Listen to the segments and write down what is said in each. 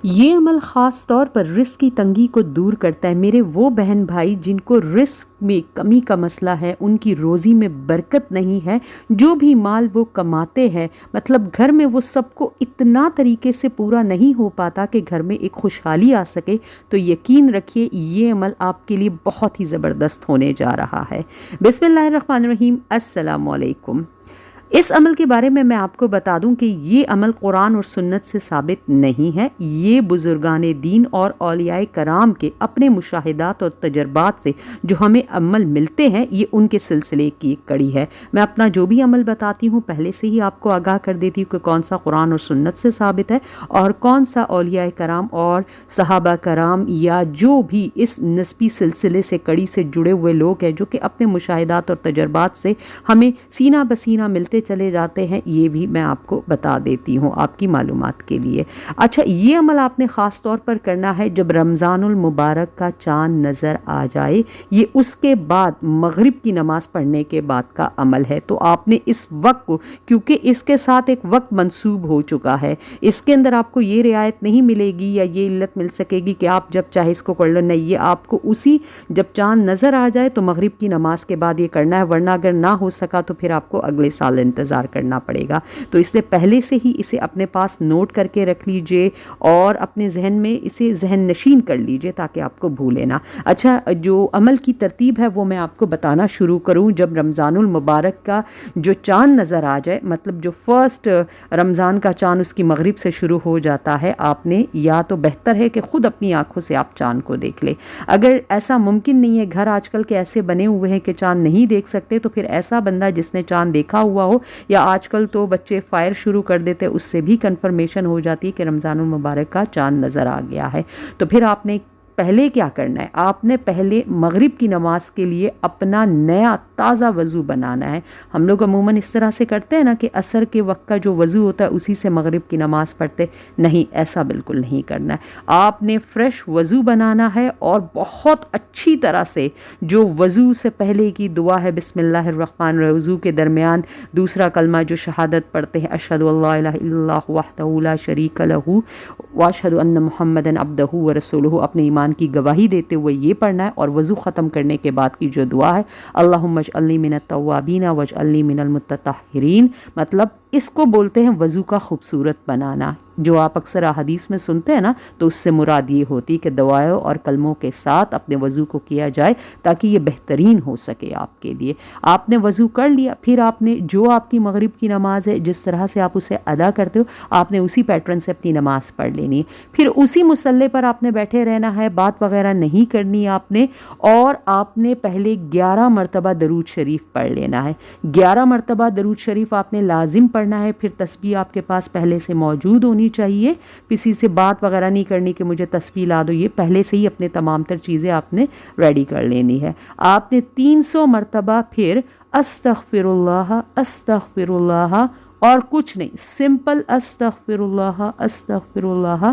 ये अमल ख़ास तौर पर रिस्क की तंगी को दूर करता है। मेरे वो बहन भाई जिनको रिस्क में कमी का मसला है, उनकी रोज़ी में बरकत नहीं है, जो भी माल वो कमाते हैं मतलब घर में वो सबको इतना तरीके से पूरा नहीं हो पाता कि घर में एक खुशहाली आ सके, तो यकीन रखिए ये अमल आपके लिए बहुत ही ज़बरदस्त होने जा रहा है। बिस्मिल्लाहिर्रहमानिर्रहीम, अस्सलामु अलैकुम। इस अमल के बारे में मैं आपको बता दूं कि ये अमल कुरान और सुन्नत से साबित नहीं है। ये बुजुर्गाने दीन और औलियाए कराम के अपने मुशाहिदात और तजर्बात से जो हमें अमल मिलते हैं, ये उनके सिलसिले की एक कड़ी है। मैं अपना जो भी अमल बताती हूँ पहले से ही आपको आगाह कर देती हूँ कि कौन सा कुरान और सुन्नत से साबित है और कौन सा औलियाए कराम और सहाबा कराम या जो भी इस नस्बी सिलसिले से कड़ी से जुड़े हुए लोग हैं जो कि अपने मुशाहिदात और तजर्बात से हमें सीना बसीना मिलते चले जाते हैं, ये भी मैं आपको बता देती हूँ आपकी मालूमात के लिए। अच्छा, ये अमल आपने ख़ास तौर पर करना है जब रमज़ानुल मुबारक का चाँद नज़र आ जाए। ये उसके बाद मगरिब की नमाज़ पढ़ने के बाद का अमल है। तो आपने इस वक्त को, क्योंकि इसके साथ एक वक्त मंसूब हो चुका है, इसके अंदर आपको ये रियायत नहीं मिलेगी या ये इल्लत मिल सकेगी कि आप जब चाहे इसको कर लो। नहीं, ये आपको उसी जब चाँद नज़र आ जाए तो मगरिब की नमाज़ के बाद ये करना है, वरना अगर ना हो सका तो फिर आपको अगले साल इंतज़ार करना पड़ेगा। तो इसलिए पहले से ही इसे अपने पास नोट करके रख लीजिए और अपने जहन में इसे जहन नशीन कर लीजिए ताकि आपको भूले ना। अच्छा, जो अमल की तरतीब है वो मैं आपको बताना शुरू करूं। जब रमज़ानुल मुबारक का जो चाँद नज़र आ जाए, मतलब जो फर्स्ट रमज़ान का चाँद उसकी मगरिब से शुरू हो जाता है, आपने या तो बेहतर है कि ख़ुद अपनी आँखों से आप चाँद को देख ले। अगर ऐसा मुमकिन नहीं है, घर आजकल के ऐसे बने हुए हैं कि चाँद नहीं देख सकते, तो फिर ऐसा बंदा जिसने चाँद देखा हुआ हो, या आजकल तो बच्चे फायर शुरू कर देते हैं, उससे भी कंफर्मेशन हो जाती है कि रमज़ानुल मुबारक का चाँद नज़र आ गया है। तो फिर आपने पहले क्या करना है, आपने पहले मगरिब की नमाज के लिए अपना नया ताज़ा वज़ू बनाना है। हम लोग अमूमन इस तरह से करते हैं ना कि असर के वक्त का जो वज़ू होता है उसी से मगरिब की नमाज़ पढ़ते, नहीं, ऐसा बिल्कुल नहीं करना है। आपने फ़्रेश वज़ू बनाना है और बहुत अच्छी तरह से जो वज़ू से पहले की दुआ है बिस्मिल्लाहिर्रहमानिर्रहीम, वज़ू के दरमियान दूसरा कलमा जो शहादत पढ़ते हैं, अशहदु अल्ला इलाहा इल्लल्लाहु वहदहु ला शरीका लहू व अशहदु अन्ना मुहम्मदन अब्दुहु व रसूलुहु, अपने ईमान की गवाही देते हुए ये पढ़ना है। और वज़ू ख़त्म करने के बाद की जो दुआ है, अल्लाहुम्मा अजअलनी मिनत तव्वाबीन वजअलनी मिनल मुत्तताहिरीन, मतलब इसको बोलते हैं वज़ू का खूबसूरत बनाना। जो आप अक्सर अहादीस में सुनते हैं ना, तो उससे मुराद ये होती कि दवाओं और कलमों के साथ अपने वज़ू को किया जाए ताकि ये बेहतरीन हो सके आपके लिए। आपने वज़ू कर लिया, फिर आपने जो आपकी मगरिब की नमाज़ है जिस तरह से आप उसे अदा करते हो, आपने उसी पैटर्न से अपनी नमाज़ पढ़ लेनी है। फिर उसी मुसल्ले पर आपने बैठे रहना है, बात वगैरह नहीं करनी आपने, और आपने पहले 11 मरतबा दरूद शरीफ पढ़ लेना है। 11 मरतबा दरूद शरीफ आपने लाजिम पढ़ना है। फिर तस्बीह आपके पास पहले से मौजूद होनी चाहिए, किसी से बात वगैरह नहीं करनी कि मुझे तस्बीह ला दो, ये पहले से ही अपने तमाम तर चीज़ें आपने रेडी कर लेनी है। आपने 300 मरतबा फिर अस्तगफिरुल्लाह अस्तगफिरुल्लाह, और कुछ नहीं, सिंपल अस्तगफिरुल्लाह अस्तगफिरुल्लाह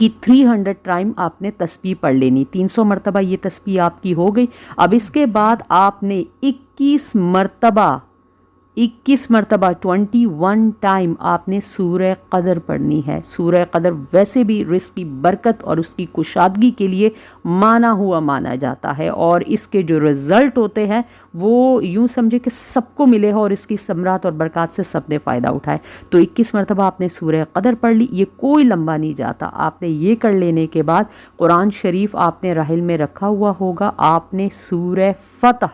कि 300 टाइम आपने तस्बीह पढ़ लेनी। 300 मरतबा ये तस्बीह आपकी हो गई। अब इसके बाद आपने 21 मरतबा 21 टाइम आपने सूरह क़दर पढ़नी है। सूरह क़दर वैसे भी रिज़्क़ की बरकत और उसकी कुशादगी के लिए माना जाता है, और इसके जो रिज़ल्ट होते हैं वो यूँ समझे कि सबको मिले हो और इसकी समरात और बरकत से सबने फ़ायदा उठाए। तो 21 मरतबा आपने सूरह क़दर पढ़ ली, ये कोई लंबा नहीं जाता। आपने ये कर लेने के बाद कुरान शरीफ आपने राहिल में रखा हुआ होगा, आपने सूरह फ़तह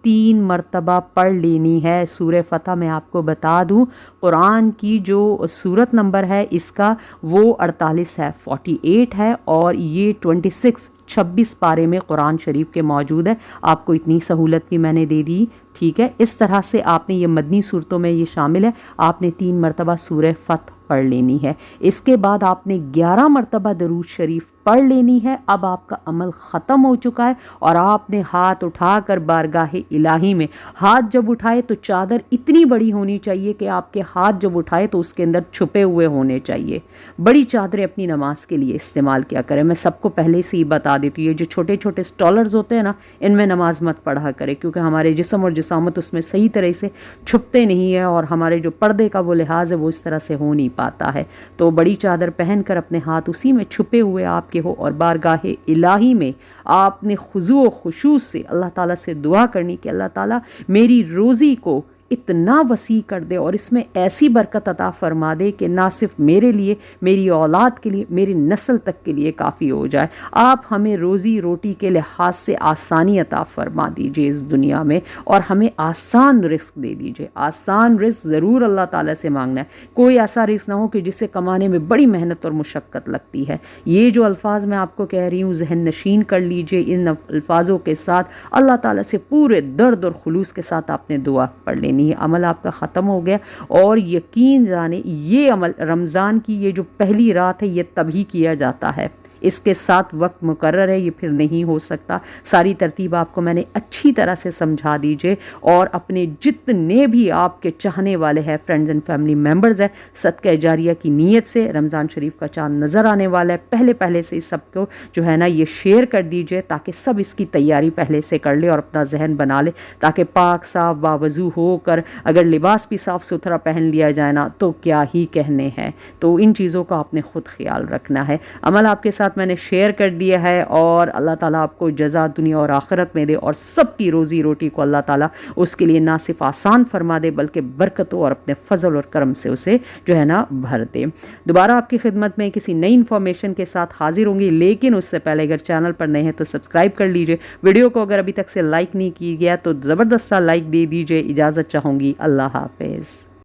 3 मरतबा पढ़ लेनी है। सूरह फ़तह मैं आपको बता दूं, कुरान की जो सूरत नंबर है इसका वो 48 है, 48 है, और ये 26 पारे में कुरान शरीफ के मौजूद है। आपको इतनी सहूलत भी मैंने दे दी, ठीक है। इस तरह से आपने ये मदनी सूरतों में ये शामिल है। आपने 3 मरतबा सूरह फ़तह पढ़ लेनी है। इसके बाद आपने 11 मरतबा दरूद शरीफ पढ़ लेनी है। अब आपका अमल ख़त्म हो चुका है और आपने हाथ उठाकर बारगाह इलाही में हाथ जब उठाए तो चादर इतनी बड़ी होनी चाहिए कि आपके हाथ जब उठाए तो उसके अंदर छुपे हुए होने चाहिए। बड़ी चादरें अपनी नमाज के लिए इस्तेमाल किया करें। मैं सबको पहले से ही बता देती हूँ, ये जो छोटे छोटे स्टॉलर्स होते हैं ना, इनमें नमाज मत पढ़ा करें, क्योंकि हमारे जिस्म और जिसामत उसमें सही तरह से छुपते नहीं है और हमारे जो पर्दे का वो लिहाज है वो इस तरह से हो नहीं पाता है। तो बड़ी चादर पहनकर अपने हाथ उसी में छुपे हुए आपके हो और बारगाह इलाही में आपने खुजू व खुशू से अल्लाह ताला से दुआ करनी कि अल्लाह ताला मेरी रोज़ी को इतना वसी कर दे और इसमें ऐसी बरकत अता फरमा दे कि ना सिर्फ मेरे लिए, मेरी औलाद के लिए, मेरी नस्ल तक के लिए काफ़ी हो जाए। आप हमें रोज़ी रोटी के लिहाज से आसानी अता फरमा दीजिए इस दुनिया में और हमें आसान रिस्क दे दीजिए। आसान रिस्क ज़रूर अल्लाह ताला से मांगना है। कोई ऐसा रिस्क ना हो कि जिसे कमाने में बड़ी मेहनत और मुशक्क़त लगती है। ये जो अल्फाज मैं आपको कह रही हूँ, जहन नशीन कर लीजिए इन अल्फाजों के साथ। अल्लाह ताला से पूरे दर्द और खुलूस के साथ आपने दुआ पढ़ लेनी। ये अमल आपका ख़त्म हो गया और यकीन जाने ये अमल रमज़ान की ये जो पहली रात है ये तभी किया जाता है, इसके साथ वक्त मुकर्रर है, ये फिर नहीं हो सकता। सारी तरतीब आपको मैंने अच्छी तरह से समझा दीजिए और अपने जितने भी आपके चाहने वाले हैं फ्रेंड्स एंड फैमिली मेम्बर्स हैं, सदका जारिया की नीयत से रमज़ान शरीफ का चांद नज़र आने वाला है, पहले से इस सबको जो है ना ये शेयर कर दीजिए ताकि सब इसकी तैयारी पहले से कर ले और अपना जहन बना ले, ताकि पाक साफ बावजू होकर अगर लिबास भी साफ़ सुथरा पहन लिया जाए ना तो क्या ही कहने हैं। तो इन चीज़ों का आपने ख़ुद ख्याल रखना है। अमल आपके साथ मैंने शेयर कर दिया है और अल्लाह ताला आपको जज़ा दुनिया और आखिरत में दे और सबकी रोज़ी रोटी को अल्लाह ताला उसके लिए ना सिर्फ आसान फरमा दे बल्कि बरकतों और अपने फजल और करम से उसे जो है ना भर दे। दोबारा आपकी खिदमत में किसी नई इन्फॉर्मेशन के साथ हाजिर होंगी, लेकिन उससे पहले अगर चैनल पर नए हैं तो सब्सक्राइब कर लीजिए। वीडियो को अगर अभी तक से लाइक नहीं किया गया तो ज़बरदस्त सा लाइक दे दीजिए। इजाज़त चाहूँगी। अल्लाह हाफिज़।